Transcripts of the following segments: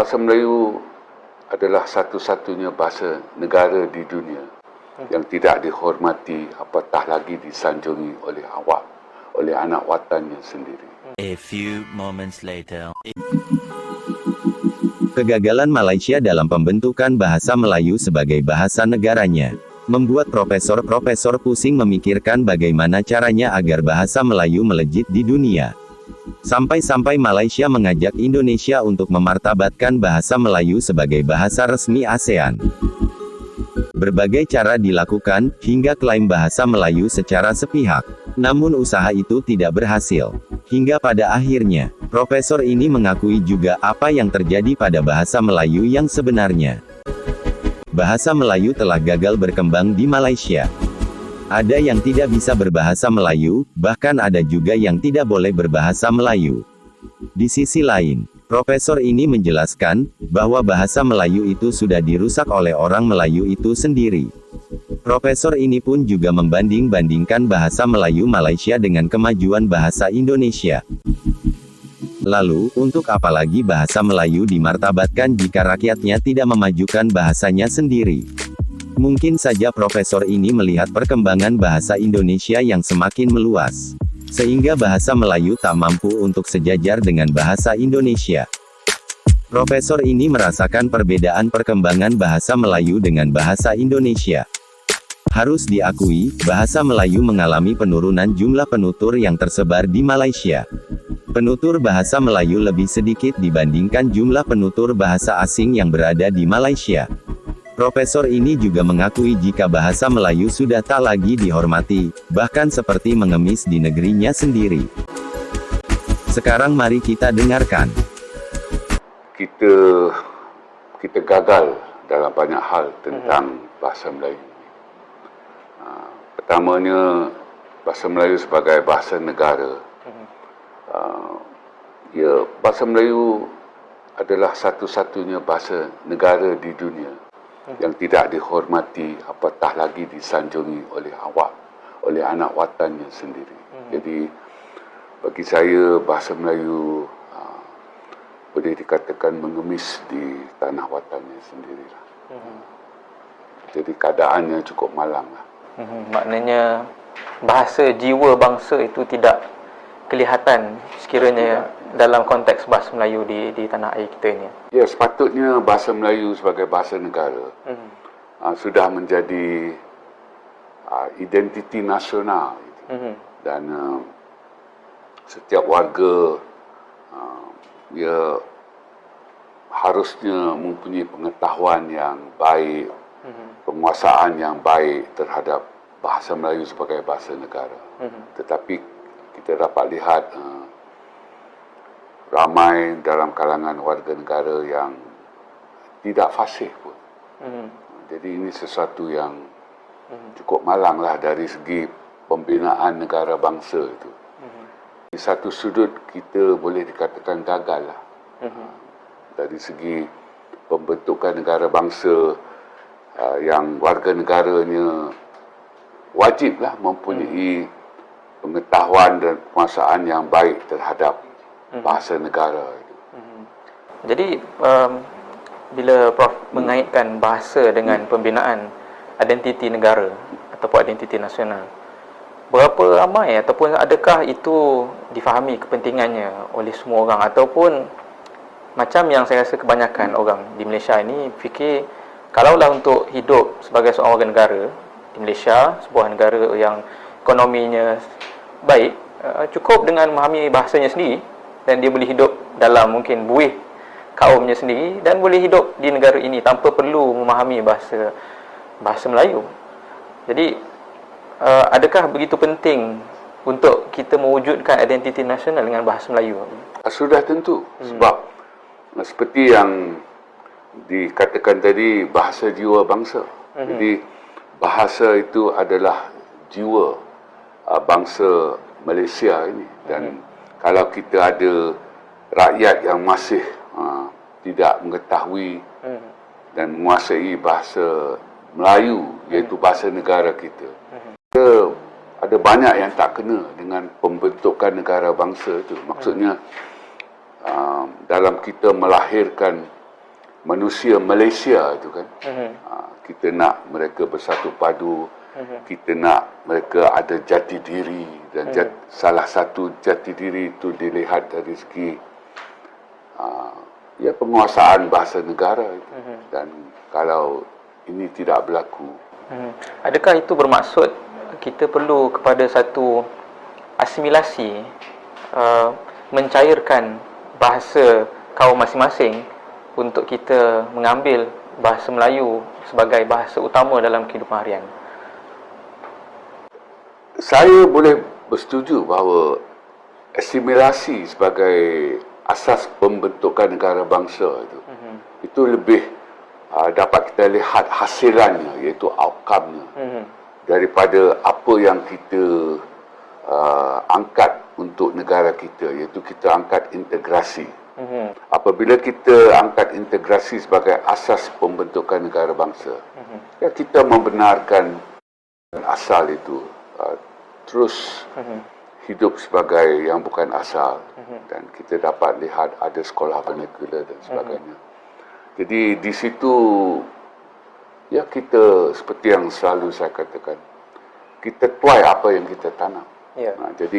bahasa Melayu adalah satu-satunya bahasa negara di dunia yang tidak dihormati apatah lagi disanjungi oleh awak, oleh anak watannya sendiri. A few moments later. Kegagalan Malaysia dalam pembentukan bahasa Melayu sebagai bahasa negaranya membuat profesor-profesor pusing memikirkan bagaimana caranya agar bahasa Melayu melejit di dunia. Sampai-sampai Malaysia mengajak Indonesia untuk memartabatkan bahasa Melayu sebagai bahasa resmi ASEAN. Berbagai cara dilakukan, hingga klaim bahasa Melayu secara sepihak. Namun usaha itu tidak berhasil. Hingga pada akhirnya, profesor ini mengakui juga apa yang terjadi pada bahasa Melayu yang sebenarnya. Bahasa Melayu telah gagal berkembang di Malaysia. Ada yang tidak bisa berbahasa Melayu, bahkan ada juga yang tidak boleh berbahasa Melayu. Di sisi lain, profesor ini menjelaskan bahwa bahasa Melayu itu sudah dirusak oleh orang Melayu itu sendiri. Profesor ini pun juga membanding-bandingkan bahasa Melayu Malaysia dengan kemajuan bahasa Indonesia. Lalu, untuk apa lagi bahasa Melayu dimartabatkan jika rakyatnya tidak memajukan bahasanya sendiri? Mungkin saja profesor ini melihat perkembangan bahasa Indonesia yang semakin meluas, sehingga bahasa Melayu tak mampu untuk sejajar dengan bahasa Indonesia. Profesor ini merasakan perbedaan perkembangan bahasa Melayu dengan bahasa Indonesia. Harus diakui, bahasa Melayu mengalami penurunan jumlah penutur yang tersebar di Malaysia. Penutur bahasa Melayu lebih sedikit dibandingkan jumlah penutur bahasa asing yang berada di Malaysia. Profesor ini juga mengakui jika bahasa Melayu sudah tak lagi dihormati, bahkan seperti mengemis di negerinya sendiri. Sekarang mari kita dengarkan. Kita gagal dalam banyak hal tentang bahasa Melayu. Pertamanya, bahasa Melayu sebagai bahasa negara. Bahasa Melayu adalah satu-satunya bahasa negara di dunia yang tidak dihormati apatah lagi disanjungi oleh awak, oleh anak watannya sendiri. Jadi bagi saya bahasa Melayu boleh dikatakan mengemis di tanah watannya sendirilah. Jadi keadaannya cukup malang lah. Maknanya bahasa jiwa bangsa itu tidak kelihatan sekiranya dalam konteks bahasa Melayu di tanah air kita ini. Ya, sepatutnya bahasa Melayu sebagai bahasa negara sudah menjadi identiti nasional. Dan setiap warga dia harusnya mempunyai pengetahuan yang baik, penguasaan yang baik terhadap bahasa Melayu sebagai bahasa negara. Tetapi kita dapat lihat ramai dalam kalangan warga negara yang tidak fasih pun. Jadi ini sesuatu yang cukup malanglah dari segi pembinaan negara bangsa itu. Di satu sudut kita boleh dikatakan gagal lah. Dari segi pembentukan negara bangsa yang warga negaranya wajiblah mempunyai pengetahuan dan penguasaan yang baik terhadap bahasa negara itu. Jadi bila Prof mengaitkan bahasa dengan pembinaan identiti negara ataupun identiti nasional, berapa ramai ataupun adakah itu difahami kepentingannya oleh semua orang, ataupun macam yang saya rasa kebanyakan orang di Malaysia ini fikir kalaulah untuk hidup sebagai seorang warga negara di Malaysia, sebuah negara yang ekonominya baik, cukup dengan memahami bahasanya sendiri dan dia boleh hidup dalam mungkin buih kaumnya sendiri dan boleh hidup di negara ini tanpa perlu memahami bahasa Melayu. Jadi adakah begitu penting untuk kita mewujudkan identiti nasional dengan bahasa Melayu? Sudah tentu, sebab seperti yang dikatakan tadi, bahasa jiwa bangsa. Jadi bahasa itu adalah jiwa bangsa Malaysia ini. Dan kalau kita ada rakyat yang masih tidak mengetahui dan menguasai bahasa Melayu, iaitu bahasa negara kita, ada banyak yang tak kena dengan pembentukan negara bangsa itu. Maksudnya dalam kita melahirkan manusia Malaysia itu kan. Kita nak mereka bersatu padu, kita nak mereka ada jati diri dan salah satu jati diri itu dilihat dari segi penguasaan bahasa negara itu. Dan kalau ini tidak berlaku, adakah itu bermaksud kita perlu kepada satu asimilasi, mencairkan bahasa kaum masing-masing untuk kita mengambil bahasa Melayu sebagai bahasa utama dalam kehidupan harian? Saya boleh bersetuju bahawa asimilasi sebagai asas pembentukan negara bangsa itu lebih dapat kita lihat hasilannya, iaitu outcome-nya, daripada apa yang kita angkat untuk negara kita, iaitu kita angkat integrasi. Apabila kita angkat integrasi sebagai asas pembentukan negara bangsa, kita membenarkan asal itu terus hidup sebagai yang bukan asal, dan kita dapat lihat ada sekolah vernacular dan sebagainya. Jadi di situ kita, seperti yang selalu saya katakan, kita tuai apa yang kita tanam. Jadi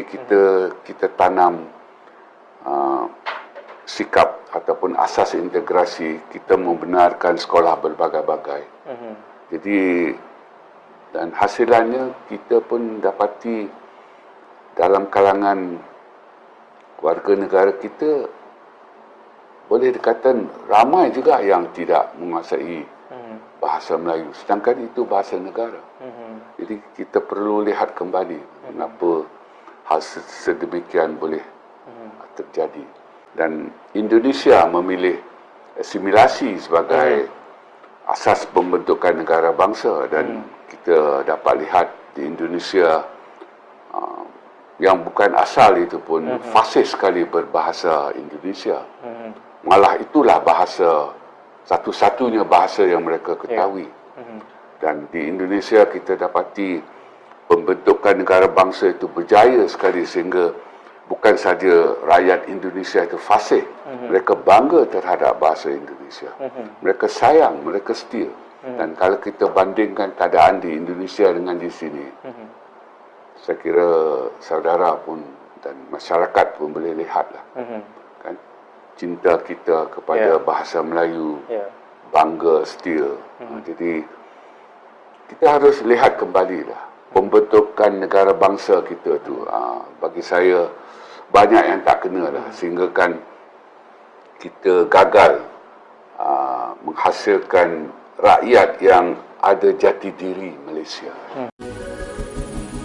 kita tanam sikap ataupun asas integrasi, kita membenarkan sekolah berbagai-bagai. Jadi, dan hasilannya kita pun dapati dalam kalangan warga negara kita, boleh dikatakan ramai juga yang tidak menguasai bahasa Melayu, sedangkan itu bahasa negara. Jadi kita perlu lihat kembali mengapa hal sedemikian boleh terjadi. Dan Indonesia memilih asimilasi sebagai asas pembentukan negara bangsa, dan kita dapat lihat di Indonesia yang bukan asal itu pun fasih sekali berbahasa Indonesia. Malah itulah bahasa, satu-satunya bahasa yang mereka ketahui. Dan di Indonesia kita dapati pembentukan negara bangsa itu berjaya sekali, sehingga bukan saja rakyat Indonesia itu fasih, mereka bangga terhadap bahasa Indonesia. Mereka sayang, mereka setia. Dan kalau kita bandingkan keadaan di Indonesia dengan di sini, saya kira saudara pun dan masyarakat pun boleh lihatlah, kan, cinta kita kepada bahasa Melayu, bangga, setia. Jadi kita harus lihat kembali lah pembentukan negara bangsa kita tu. Bagi saya banyak yang tak kena lah, sehingga kan kita gagal menghasilkan rakyat yang ada jati diri Malaysia.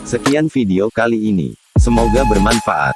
Sekian video kali ini. Semoga bermanfaat.